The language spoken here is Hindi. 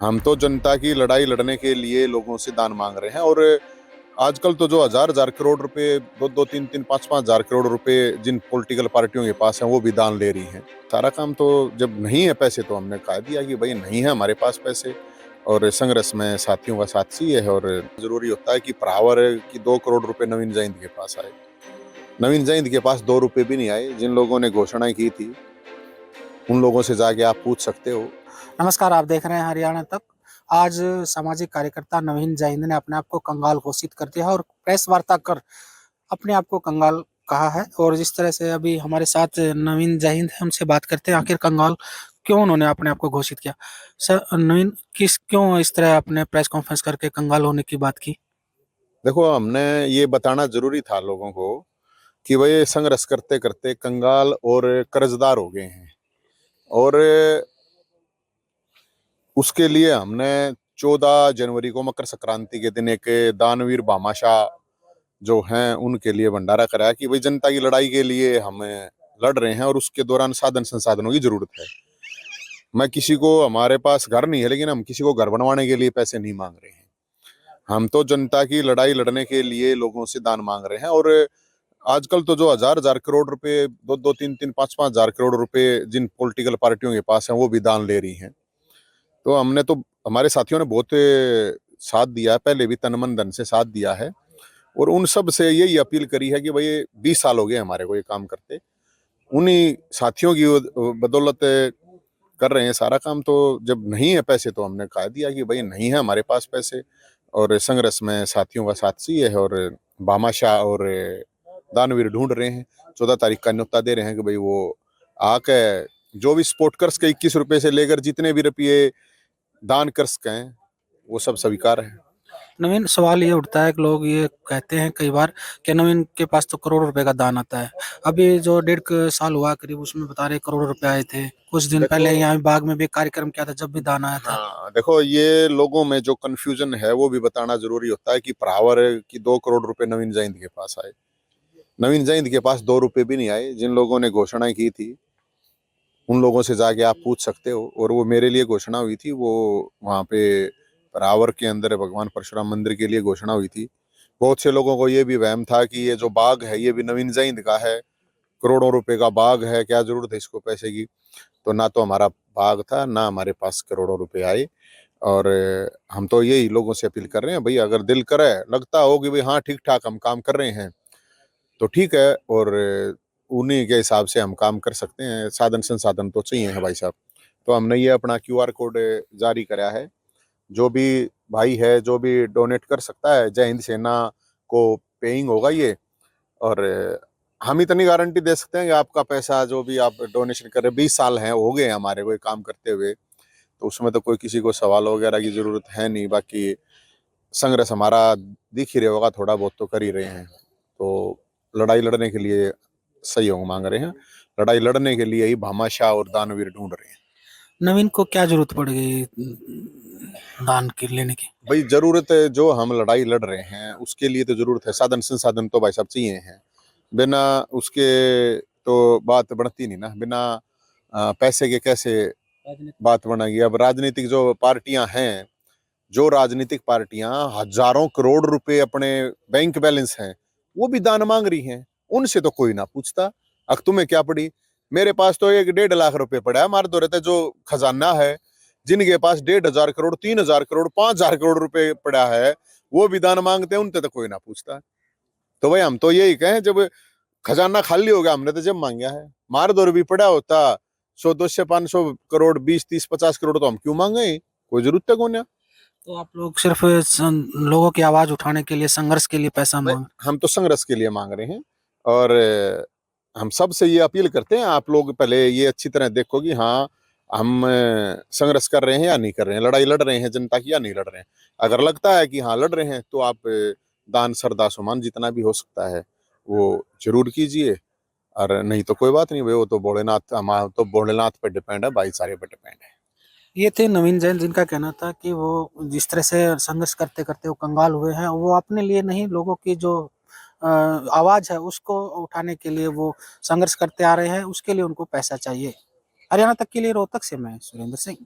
हम तो जनता की लड़ाई लड़ने के लिए लोगों से दान मांग रहे हैं। और आजकल तो जो हजार हजार करोड़ रुपए, दो दो तीन तीन पांच पांच हजार करोड़ रुपए जिन पॉलिटिकल पार्टियों के पास हैं वो भी दान ले रही हैं। सारा काम तो जब नहीं है पैसे तो हमने कह दिया कि भाई नहीं है हमारे पास पैसे, और संघर्ष में साथियों का साथ चाहिए है। और जरूरी होता है कि परावर की 2 करोड़ रुपए नवीन जयंत के पास आए। नवीन जयंत के पास 2 रुपए भी नहीं आए। जिन लोगों ने घोषणाएं की थी उन लोगों से जाके आप पूछ सकते हो। नमस्कार, आप देख रहे हैं हरियाणा तक। आज सामाजिक कार्यकर्ता नवीन जैन ने अपने आप को कंगाल घोषित कर दिया है और प्रेस वार्ता कर अपने आप को कंगाल कहा है। और जिस तरह से अभी हमारे साथ नवीन जैन है, उनसे बात करते हैं आखिर कंगाल क्यों उन्होंने अपने आप को घोषित किया। सर नवीन, क्यों इस तरह अपने प्रेस कॉन्फ्रेंस करके कंगाल होने की बात की? देखो, हमने ये बताना जरूरी था लोगों को कि भाई संघर्ष करते करते कंगाल और कर्जदार हो गए हैं। और उसके लिए हमने 14 जनवरी को मकर संक्रांति के दिन एक दानवीर भामाशाह जो हैं उनके लिए भंडारा कराया कि भाई जनता की लड़ाई के लिए हम लड़ रहे हैं और उसके दौरान साधन संसाधनों की जरूरत है। मैं किसी को, हमारे पास घर नहीं है लेकिन हम किसी को घर बनवाने के लिए पैसे नहीं मांग रहे हैं। हम तो जनता की लड़ाई लड़ने के लिए लोगों से दान मांग रहे हैं। और आजकल तो जो हजार हजार करोड़ रुपए, दो दो तीन तीन पांच पांच हजार करोड़ रुपए जिन पॉलिटिकल पार्टियों के पास हैं वो भी दान ले रही हैं। तो हमने तो, हमारे साथियों ने बहुत साथ दिया है, पहले भी तन मन धन से साथ दिया है। और उन सब से यही अपील करी है कि भाई 20 साल हो गए हमारे को ये काम करते, उन्हीं साथियों की बदौलत कर रहे हैं सारा काम। तो जब नहीं है पैसे तो हमने कह दिया कि भाई नहीं है हमारे पास पैसे, और संघर्ष में साथियों का साथ चाहिए है। और भामाशाह और दानवीर ढूंढ रहे हैं। 14 तारीख का न्योता दे रहे हैं कि भाई वो आके जो भी स्पोर्ट कर्स के 21 रुपए से लेकर जितने भी रुपये दान कर सकें वो सब स्वीकार है। नवीन, सवाल ये उठता है कि लोग ये कहते हैं कई बार कि नवीन के पास तो करोड़ रुपए का दान आता है। अभी जो 1.5 साल हुआ करीब, उसमें बता रहे करोड़ रुपए आए थे। कुछ दिन देखो, पहले यहाँ बाग में भी एक कार्यक्रम किया था, जब भी दान आया था। हाँ देखो, ये लोगों में जो कंफ्यूजन है वो भी बताना जरूरी होता है कि परावर की 2 करोड़ रुपए नवीन जयंत के पास आए। नवीन जयंत के पास 2 रुपए भी नहीं आए। जिन लोगों ने घोषणाएं की थी उन लोगों से जाके आप पूछ सकते हो। और वो मेरे लिए घोषणा हुई थी, वो वहाँ पे परावर के अंदर भगवान परशुराम मंदिर के लिए घोषणा हुई थी। बहुत से लोगों को ये भी वहम था कि ये जो बाग है ये भी नवीन जयंत का है, करोड़ों रुपए का बाग है, क्या जरूरत है इसको पैसे की। तो ना तो हमारा बाग था, ना हमारे पास करोड़ों रुपए आए। और हम तो यही लोगों से अपील कर रहे हैं, भाई अगर दिल करे, लगता हो कि भाई हाँ ठीक ठाक हम काम कर रहे हैं तो ठीक है। और उन्हीं के हिसाब से हम काम कर सकते हैं। साधन संसाधन तो चाहिए है भाई साहब। तो हमने ये अपना QR कोड जारी करा है। जो भी भाई है, जो भी डोनेट कर सकता है, जय हिंद सेना को पेइंग होगा ये। और हम इतनी गारंटी दे सकते हैं कि आपका पैसा जो भी आप डोनेशन कर रहे हैं, 20 साल हैं हो गए हमारे को ये काम करते हुए, तो उसमें तो कोई किसी को सवाल वगैरह की जरूरत है नहीं। बाकी संघर्ष हमारा दिख ही रहा होगा, थोड़ा बहुत तो कर ही रहे हैं। तो लड़ाई लड़ने के लिए सहयोग मांग रहे हैं। लड़ाई लड़ने के लिए ही भामाशाह और दानवीर ढूंढ रहे हैं। नवीन को क्या जरूरत पड़ गई दान की लेने की? भाई जरूरत है, जो हम लड़ाई लड़ रहे हैं उसके लिए तो जरूरत है। साधन संसाधन तो भाई साहब चाहिए हैं। बिना उसके तो बात बढ़ती नहीं ना। बिना पैसे के कैसे बात बनेगी। अब राजनीतिक जो पार्टियां हैं, जो राजनीतिक पार्टियां हजारों करोड़ रुपए अपने बैंक बैलेंस हैं वो भी दान मांग रही हैं, उनसे तो कोई ना पूछता। अब तुम्हें क्या पड़ी। मेरे पास तो 1.5 लाख रुपए पड़ा है, मार दो रहते जो खजाना है। जिनके पास 1,500 करोड़, 3,000 करोड़, 5,000 करोड़ रुपए पड़ा है वो भी दान मांगते हैं, उनसे तो कोई ना पूछता। तो भाई हम तो यही कहें, जब खजाना खाली हो गया हमने तो जब मांगा है। मार दो भी पड़ा होता 100, 200, 500 करोड़, 20, 30, 50 करोड़ तो हम क्यों मांगे, कोई जरूरत है कौन है। तो आप लोग सिर्फ लोगों की आवाज उठाने के लिए, संघर्ष के लिए पैसा मांग? हम तो संघर्ष के लिए मांग रहे हैं। और हम सबसे ये अपील करते हैं, आप लोग पहले ये अच्छी तरह देखो कि हाँ हम संघर्ष कर रहे हैं या नहीं कर रहे हैं, लड़ाई लड़ रहे हैं जनता की या नहीं लड़ रहे हैं। अगर लगता है कि हाँ लड़ रहे हैं तो आप दान श्रद्धा सुमन जितना भी हो सकता है वो जरूर कीजिए। और नहीं तो कोई बात नहीं भाई, वो तो भोलेनाथ, हमारा तो भोलेनाथ पे डिपेंड है, भाईचारे पे डिपेंड है। ये थे नवीन जैन, जिनका कहना था कि वो जिस तरह से संघर्ष करते करते वो कंगाल हुए हैं, वो अपने लिए नहीं, लोगों की जो आवाज है उसको उठाने के लिए वो संघर्ष करते आ रहे हैं। उसके लिए उनको पैसा चाहिए। हरियाणा तक के लिए रोहतक से मैं सुरेंद्र सिंह।